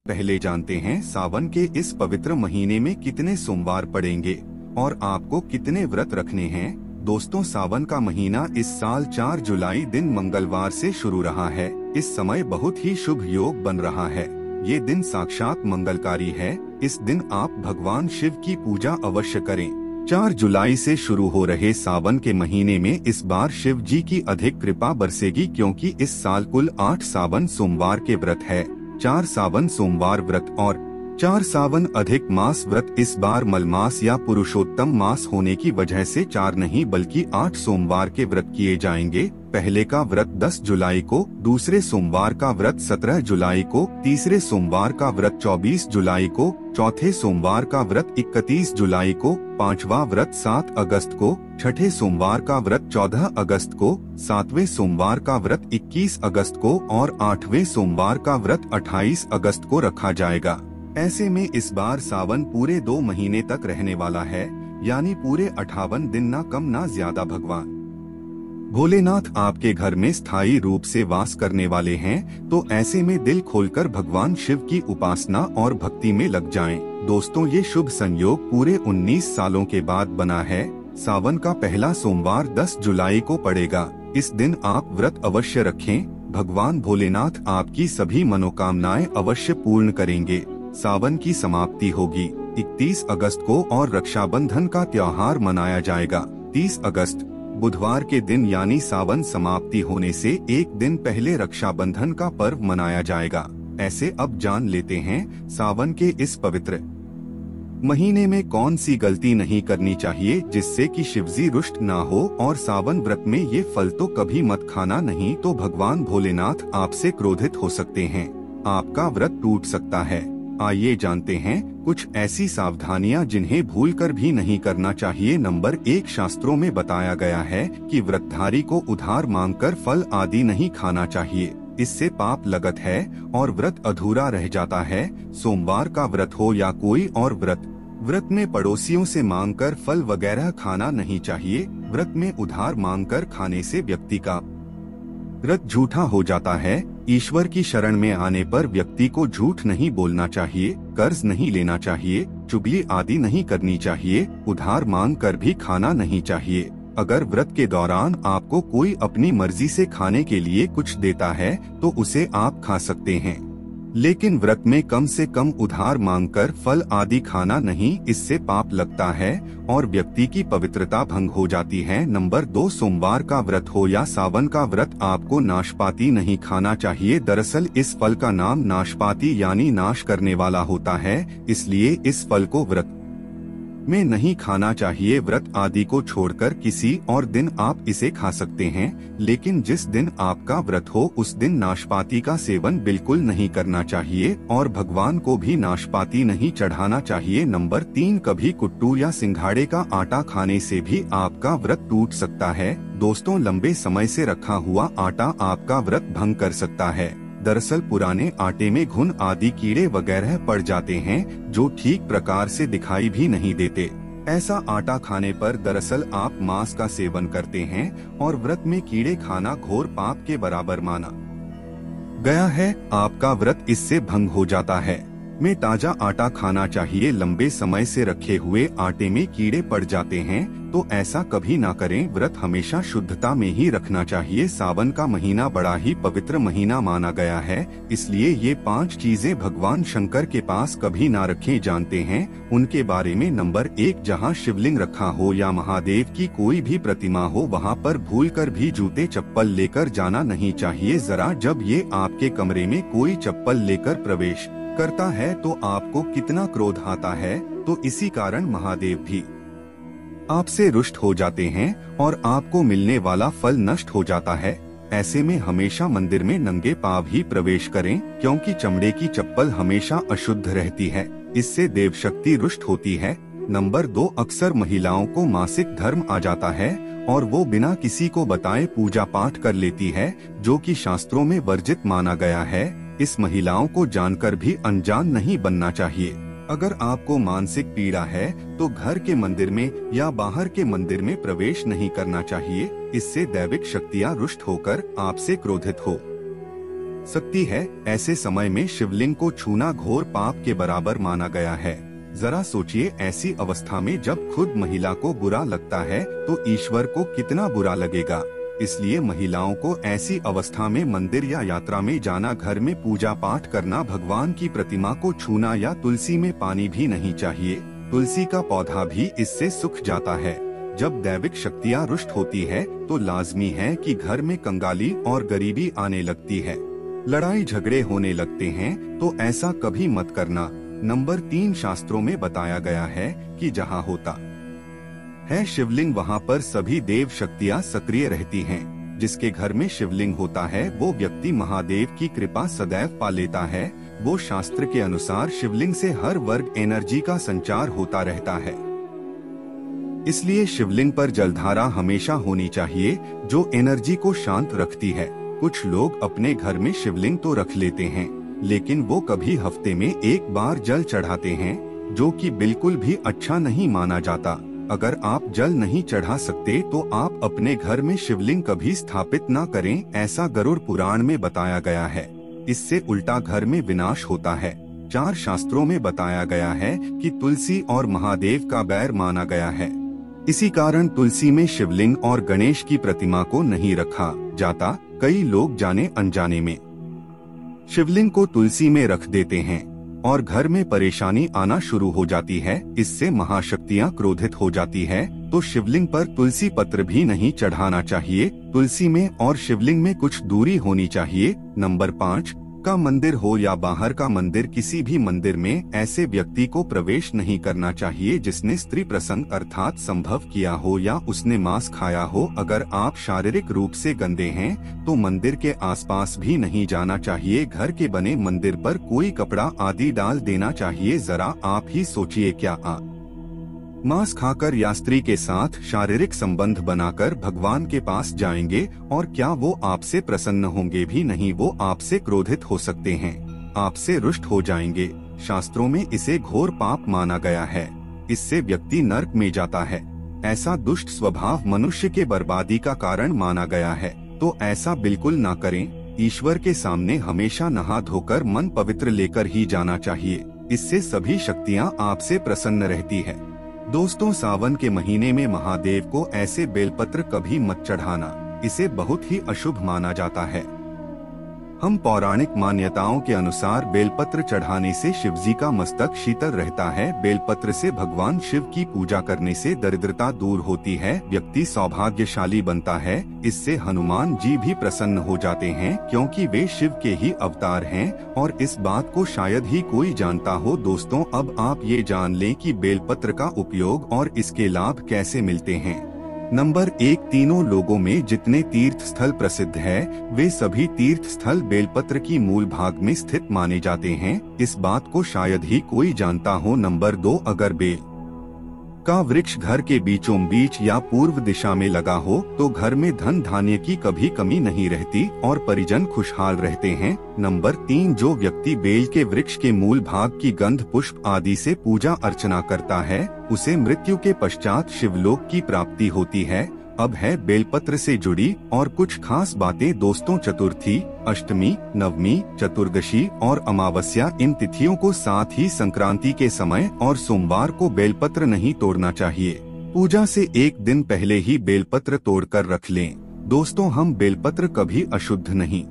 पहले जानते हैं सावन के इस पवित्र महीने में कितने सोमवार पड़ेंगे और आपको कितने व्रत रखने हैं। दोस्तों, सावन का महीना इस साल 4 जुलाई दिन मंगलवार से शुरू रहा है। इस समय बहुत ही शुभ योग बन रहा है। ये दिन साक्षात मंगलकारी है। इस दिन आप भगवान शिव की पूजा अवश्य करें। 4 जुलाई से शुरू हो रहे सावन के महीने में इस बार शिव जी की अधिक कृपा बरसेगी, क्योंकि इस साल कुल 8 सावन सोमवार के व्रत है। 4 सावन सोमवार व्रत और 4 सावन अधिक मास व्रत इस बार मलमास या पुरुषोत्तम मास होने की वजह से 4 नहीं बल्कि 8 सोमवार के व्रत किए जाएंगे। पहले का व्रत 10 जुलाई को, दूसरे सोमवार का व्रत 17 जुलाई को, तीसरे सोमवार का व्रत 24 जुलाई को, चौथे सोमवार का व्रत 31 जुलाई को, पांचवा व्रत 7 अगस्त को, छठे सोमवार का व्रत 14 अगस्त को, सातवें सोमवार का व्रत 21 अगस्त को और 8वें सोमवार का व्रत 28 अगस्त को रखा जाएगा। ऐसे में इस बार सावन पूरे 2 महीने तक रहने वाला है, यानी पूरे 58 दिन ना कम ना ज्यादा। भगवान भोलेनाथ आपके घर में स्थायी रूप से वास करने वाले हैं, तो ऐसे में दिल खोलकर भगवान शिव की उपासना और भक्ति में लग जाएं। दोस्तों, ये शुभ संयोग पूरे 19 सालों के बाद बना है। सावन का पहला सोमवार 10 जुलाई को पड़ेगा। इस दिन आप व्रत अवश्य रखें। भगवान भोलेनाथ आपकी सभी मनोकामनाएं अवश्य पूर्ण करेंगे। सावन की समाप्ति होगी 31 अगस्त को और रक्षाबंधन का त्योहार मनाया जाएगा 30 अगस्त बुधवार के दिन, यानी सावन समाप्ति होने से एक दिन पहले रक्षाबंधन का पर्व मनाया जाएगा। ऐसे अब जान लेते हैं सावन के इस पवित्र महीने में कौन सी गलती नहीं करनी चाहिए जिससे कि शिवजी रुष्ट ना हो। और सावन व्रत में ये फल तो कभी मत खाना, नहीं तो भगवान भोलेनाथ आपसे क्रोधित हो सकते हैं, आपका व्रत टूट सकता है। आइए जानते हैं कुछ ऐसी सावधानियां जिन्हें भूलकर भी नहीं करना चाहिए। नंबर 1, शास्त्रों में बताया गया है कि व्रतधारी को उधार मांगकर फल आदि नहीं खाना चाहिए, इससे पाप लगत है और व्रत अधूरा रह जाता है। सोमवार का व्रत हो या कोई और व्रत में पड़ोसियों से मांगकर फल वगैरह खाना नहीं चाहिए। व्रत में उधार मांगकर खाने से व्यक्ति का व्रत झूठा हो जाता है। ईश्वर की शरण में आने पर व्यक्ति को झूठ नहीं बोलना चाहिए, कर्ज नहीं लेना चाहिए, चुगली आदि नहीं करनी चाहिए, उधार मांग कर भी खाना नहीं चाहिए। अगर व्रत के दौरान आपको कोई अपनी मर्जी से खाने के लिए कुछ देता है तो उसे आप खा सकते हैं, लेकिन व्रत में कम से कम उधार मांगकर फल आदि खाना नहीं, इससे पाप लगता है और व्यक्ति की पवित्रता भंग हो जाती है। नंबर 2, सोमवार का व्रत हो या सावन का व्रत, आपको नाशपाती नहीं खाना चाहिए। दरअसल इस फल का नाम नाशपाती यानी नाश करने वाला होता है, इसलिए इस फल को व्रत में नहीं खाना चाहिए। व्रत आदि को छोड़कर किसी और दिन आप इसे खा सकते हैं, लेकिन जिस दिन आपका व्रत हो उस दिन नाशपाती का सेवन बिल्कुल नहीं करना चाहिए और भगवान को भी नाशपाती नहीं चढ़ाना चाहिए। नंबर 3, कभी कुट्टू या सिंघाड़े का आटा खाने से भी आपका व्रत टूट सकता है। दोस्तों, लंबे समय से रखा हुआ आटा आपका व्रत भंग कर सकता है। दरअसल पुराने आटे में घुन आदि कीड़े वगैरह पड़ जाते हैं जो ठीक प्रकार से दिखाई भी नहीं देते। ऐसा आटा खाने पर दरअसल आप मांस का सेवन करते हैं और व्रत में कीड़े खाना घोर पाप के बराबर माना गया है। आपका व्रत इससे भंग हो जाता है। में ताजा आटा खाना चाहिए। लंबे समय से रखे हुए आटे में कीड़े पड़ जाते हैं तो ऐसा कभी ना करें। व्रत हमेशा शुद्धता में ही रखना चाहिए। सावन का महीना बड़ा ही पवित्र महीना माना गया है, इसलिए ये 5 चीजें भगवान शंकर के पास कभी ना रखें। जानते हैं उनके बारे में। नंबर 1, जहाँ शिवलिंग रखा हो या महादेव की कोई भी प्रतिमा हो वहाँ पर भूलकर भी जूते चप्पल लेकर जाना नहीं चाहिए। जरा जब ये आपके कमरे में कोई चप्पल लेकर प्रवेश करता है तो आपको कितना क्रोध आता है, तो इसी कारण महादेव भी आपसे रुष्ट हो जाते हैं और आपको मिलने वाला फल नष्ट हो जाता है। ऐसे में हमेशा मंदिर में नंगे पांव ही प्रवेश करें, क्योंकि चमड़े की चप्पल हमेशा अशुद्ध रहती है, इससे देव शक्ति रुष्ट होती है। नंबर 2, अक्सर महिलाओं को मासिक धर्म आ जाता है और वो बिना किसी को बताए पूजा पाठ कर लेती है, जो कि शास्त्रों में वर्जित माना गया है। इस महिलाओं को जानकर भी अनजान नहीं बनना चाहिए। अगर आपको मानसिक पीड़ा है तो घर के मंदिर में या बाहर के मंदिर में प्रवेश नहीं करना चाहिए, इससे दैविक शक्तियाँ रुष्ट होकर आपसे क्रोधित हो सकती है। ऐसे समय में शिवलिंग को छूना घोर पाप के बराबर माना गया है। जरा सोचिए, ऐसी अवस्था में जब खुद महिला को बुरा लगता है तो ईश्वर को कितना बुरा लगेगा। इसलिए महिलाओं को ऐसी अवस्था में मंदिर या यात्रा में जाना, घर में पूजा पाठ करना, भगवान की प्रतिमा को छूना या तुलसी में पानी भी नहीं चाहिए। तुलसी का पौधा भी इससे सूख जाता है। जब दैविक शक्तियाँ रुष्ट होती है तो लाजमी है कि घर में कंगाली और गरीबी आने लगती है, लड़ाई झगड़े होने लगते हैं, तो ऐसा कभी मत करना। नंबर 3, शास्त्रों में बताया गया है कि जहाँ होता है शिवलिंग वहाँ पर सभी देव शक्तियाँ सक्रिय रहती हैं। जिसके घर में शिवलिंग होता है वो व्यक्ति महादेव की कृपा सदैव पा लेता है। वो शास्त्र के अनुसार शिवलिंग से हर वर्ग एनर्जी का संचार होता रहता है। इसलिए शिवलिंग पर जलधारा हमेशा होनी चाहिए जो एनर्जी को शांत रखती है। कुछ लोग अपने घर में शिवलिंग तो रख लेते हैं, लेकिन वो कभी हफ्ते में एक बार जल चढ़ाते हैं, जो कि बिल्कुल भी अच्छा नहीं माना जाता। अगर आप जल नहीं चढ़ा सकते तो आप अपने घर में शिवलिंग कभी स्थापित न करें, ऐसा गरुड़ पुराण में बताया गया है। इससे उल्टा घर में विनाश होता है। 4 शास्त्रों में बताया गया है कि तुलसी और महादेव का बैर माना गया है। इसी कारण तुलसी में शिवलिंग और गणेश की प्रतिमा को नहीं रखा जाता। कई लोग जाने अनजाने में शिवलिंग को तुलसी में रख देते हैं और घर में परेशानी आना शुरू हो जाती है। इससे महाशक्तियाँ क्रोधित हो जाती है। तो शिवलिंग पर तुलसी पत्र भी नहीं चढ़ाना चाहिए। तुलसी में और शिवलिंग में कुछ दूरी होनी चाहिए। नंबर 5, का मंदिर हो या बाहर का मंदिर, किसी भी मंदिर में ऐसे व्यक्ति को प्रवेश नहीं करना चाहिए जिसने स्त्री प्रसंग अर्थात संभव किया हो या उसने मांस खाया हो। अगर आप शारीरिक रूप से गंदे हैं तो मंदिर के आसपास भी नहीं जाना चाहिए। घर के बने मंदिर पर कोई कपड़ा आदि डाल देना चाहिए। जरा आप ही सोचिए, क्या आप मांस खाकर या स्त्री के साथ शारीरिक संबंध बनाकर भगवान के पास जाएंगे और क्या वो आपसे प्रसन्न होंगे भी नहीं, वो आपसे क्रोधित हो सकते हैं, आपसे रुष्ट हो जाएंगे। शास्त्रों में इसे घोर पाप माना गया है। इससे व्यक्ति नरक में जाता है। ऐसा दुष्ट स्वभाव मनुष्य के बर्बादी का कारण माना गया है। तो ऐसा बिल्कुल ना करें। ईश्वर के सामने हमेशा नहा धोकर मन पवित्र लेकर ही जाना चाहिए। इससे सभी शक्तियाँ आपसे प्रसन्न रहती है। दोस्तों, सावन के महीने में महादेव को ऐसे बेलपत्र कभी मत चढ़ाना, इसे बहुत ही अशुभ माना जाता है। हम पौराणिक मान्यताओं के अनुसार बेलपत्र चढ़ाने से शिवजी का मस्तक शीतल रहता है। बेलपत्र से भगवान शिव की पूजा करने से दरिद्रता दूर होती है, व्यक्ति सौभाग्यशाली बनता है। इससे हनुमान जी भी प्रसन्न हो जाते हैं क्योंकि वे शिव के ही अवतार हैं और इस बात को शायद ही कोई जानता हो। दोस्तों, अब आप ये जान लें कि बेलपत्र का उपयोग और इसके लाभ कैसे मिलते हैं। नंबर 1, तीनों लोगों में जितने तीर्थ स्थल प्रसिद्ध है वे सभी तीर्थ स्थल बेलपत्र की मूल भाग में स्थित माने जाते हैं। इस बात को शायद ही कोई जानता हो। नंबर 2, अगर बेल का वृक्ष घर के बीचों बीच या पूर्व दिशा में लगा हो तो घर में धन धान्य की कभी कमी नहीं रहती और परिजन खुशहाल रहते हैं। नंबर 3, जो व्यक्ति बेल के वृक्ष के मूल भाग की गंध पुष्प आदि से पूजा अर्चना करता है उसे मृत्यु के पश्चात शिवलोक की प्राप्ति होती है। अब है बेलपत्र से जुड़ी और कुछ खास बातें। दोस्तों, चतुर्थी, अष्टमी, नवमी, चतुर्दशी और अमावस्या इन तिथियों को, साथ ही संक्रांति के समय और सोमवार को बेलपत्र नहीं तोड़ना चाहिए। पूजा से एक दिन पहले ही बेलपत्र तोड़कर रख लें। दोस्तों, हम बेलपत्र कभी अशुद्ध नहीं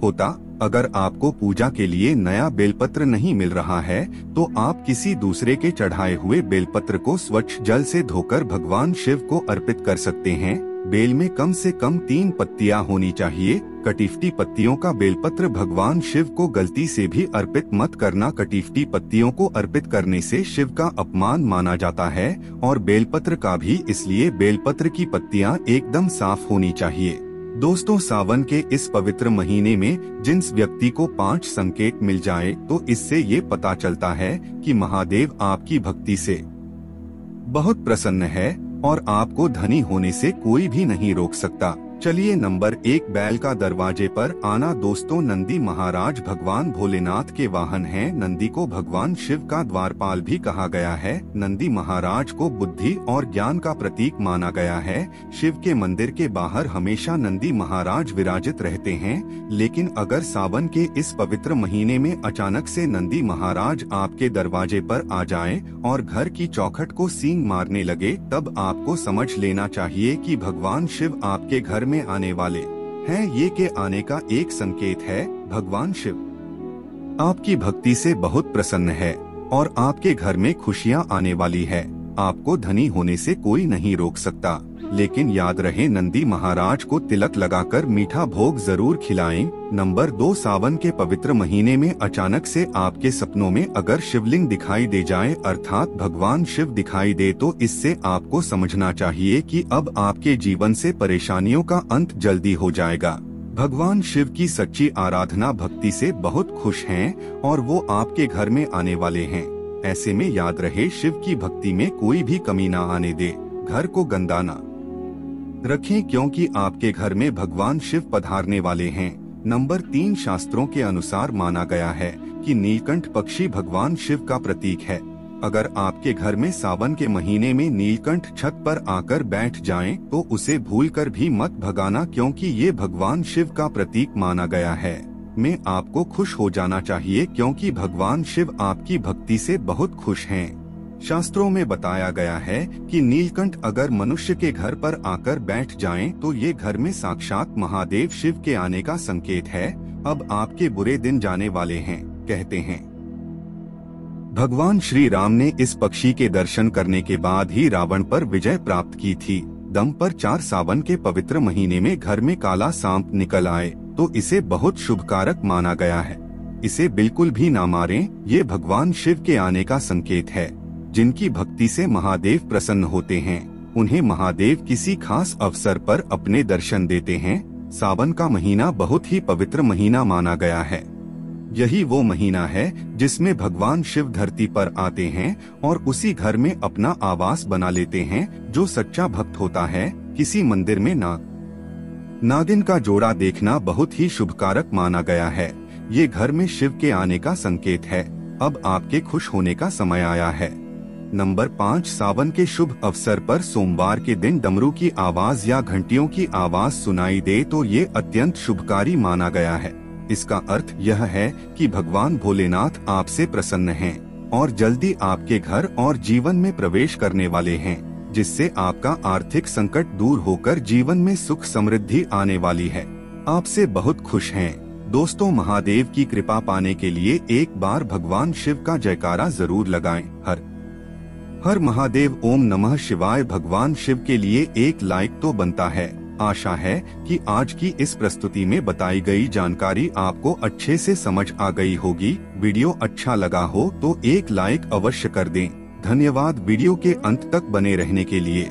होता। अगर आपको पूजा के लिए नया बेलपत्र नहीं मिल रहा है तो आप किसी दूसरे के चढ़ाए हुए बेलपत्र को स्वच्छ जल से धोकर भगवान शिव को अर्पित कर सकते हैं। बेल में कम से कम 3 पत्तियां होनी चाहिए। कटीफटी पत्तियों का बेलपत्र भगवान शिव को गलती से भी अर्पित मत करना। कटीफटी पत्तियों को अर्पित करने से शिव का अपमान माना जाता है और बेलपत्र का भी। इसलिए बेलपत्र की पत्तियां एकदम साफ होनी चाहिए। दोस्तों, सावन के इस पवित्र महीने में जिस व्यक्ति को 5 संकेत मिल जाए तो इससे ये पता चलता है कि महादेव आपकी भक्ति से बहुत प्रसन्न है और आपको धनी होने से कोई भी नहीं रोक सकता। चलिए नंबर 1, बैल का दरवाजे पर आना। दोस्तों, नंदी महाराज भगवान भोलेनाथ के वाहन हैं। नंदी को भगवान शिव का द्वारपाल भी कहा गया है। नंदी महाराज को बुद्धि और ज्ञान का प्रतीक माना गया है। शिव के मंदिर के बाहर हमेशा नंदी महाराज विराजित रहते हैं। लेकिन अगर सावन के इस पवित्र महीने में अचानक से नंदी महाराज आपके दरवाजे पर आ जाएं और घर की चौखट को सींग मारने लगे, तब आपको समझ लेना चाहिए कि भगवान शिव आपके घर में आने वाले हैं। ये के आने का एक संकेत है। भगवान शिव आपकी भक्ति से बहुत प्रसन्न है और आपके घर में खुशियां आने वाली है। आपको धनी होने से कोई नहीं रोक सकता, लेकिन याद रहे नंदी महाराज को तिलक लगाकर मीठा भोग जरूर खिलाएं। नंबर 2, सावन के पवित्र महीने में अचानक से आपके सपनों में अगर शिवलिंग दिखाई दे जाए, अर्थात भगवान शिव दिखाई दे, तो इससे आपको समझना चाहिए कि अब आपके जीवन से परेशानियों का अंत जल्दी हो जाएगा। भगवान शिव की सच्ची आराधना भक्ति से बहुत खुश हैं और वो आपके घर में आने वाले हैं। ऐसे में याद रहे, शिव की भक्ति में कोई भी कमी ना आने दे। घर को गंदा ना रखें, क्योंकि आपके घर में भगवान शिव पधारने वाले हैं। नंबर 3, शास्त्रों के अनुसार माना गया है कि नीलकंठ पक्षी भगवान शिव का प्रतीक है। अगर आपके घर में सावन के महीने में नीलकंठ छत पर आकर बैठ जाएं, तो उसे भूलकर भी मत भगाना, क्योंकि ये भगवान शिव का प्रतीक माना गया है। में आपको खुश हो जाना चाहिए, क्योंकि भगवान शिव आपकी भक्ति से बहुत खुश हैं। शास्त्रों में बताया गया है कि नीलकंठ अगर मनुष्य के घर पर आकर बैठ जाएं, तो ये घर में साक्षात महादेव शिव के आने का संकेत है। अब आपके बुरे दिन जाने वाले हैं। कहते हैं भगवान श्री राम ने इस पक्षी के दर्शन करने के बाद ही रावण पर विजय प्राप्त की थी। दम पर 4 सावन के पवित्र महीने में घर में काला सांप निकल आए तो इसे बहुत शुभकारक माना गया है। इसे बिल्कुल भी ना मारें, ये भगवान शिव के आने का संकेत है। जिनकी भक्ति से महादेव प्रसन्न होते हैं, उन्हें महादेव किसी खास अवसर पर अपने दर्शन देते हैं। सावन का महीना बहुत ही पवित्र महीना माना गया है। यही वो महीना है जिसमें भगवान शिव धरती पर आते हैं और उसी घर में अपना आवास बना लेते हैं। जो सच्चा भक्त होता है, किसी मंदिर में नागिन का जोड़ा देखना बहुत ही शुभकारक माना गया है। ये घर में शिव के आने का संकेत है। अब आपके खुश होने का समय आया है। नंबर 5, सावन के शुभ अवसर पर सोमवार के दिन डमरू की आवाज या घंटियों की आवाज सुनाई दे तो ये अत्यंत शुभकारी माना गया है। इसका अर्थ यह है कि भगवान भोलेनाथ आपसे प्रसन्न हैं और जल्दी आपके घर और जीवन में प्रवेश करने वाले हैं, जिससे आपका आर्थिक संकट दूर होकर जीवन में सुख समृद्धि आने वाली है। आपसे बहुत खुश हैं। दोस्तों, महादेव की कृपा पाने के लिए एक बार भगवान शिव का जयकारा जरूर लगाएं। हर महादेव, ओम नमः शिवाय। भगवान शिव के लिए एक लाइक तो बनता है। आशा है कि आज की इस प्रस्तुति में बताई गई जानकारी आपको अच्छे से समझ आ गई होगी। वीडियो अच्छा लगा हो तो एक लाइक अवश्य कर दें। धन्यवाद वीडियो के अंत तक बने रहने के लिए।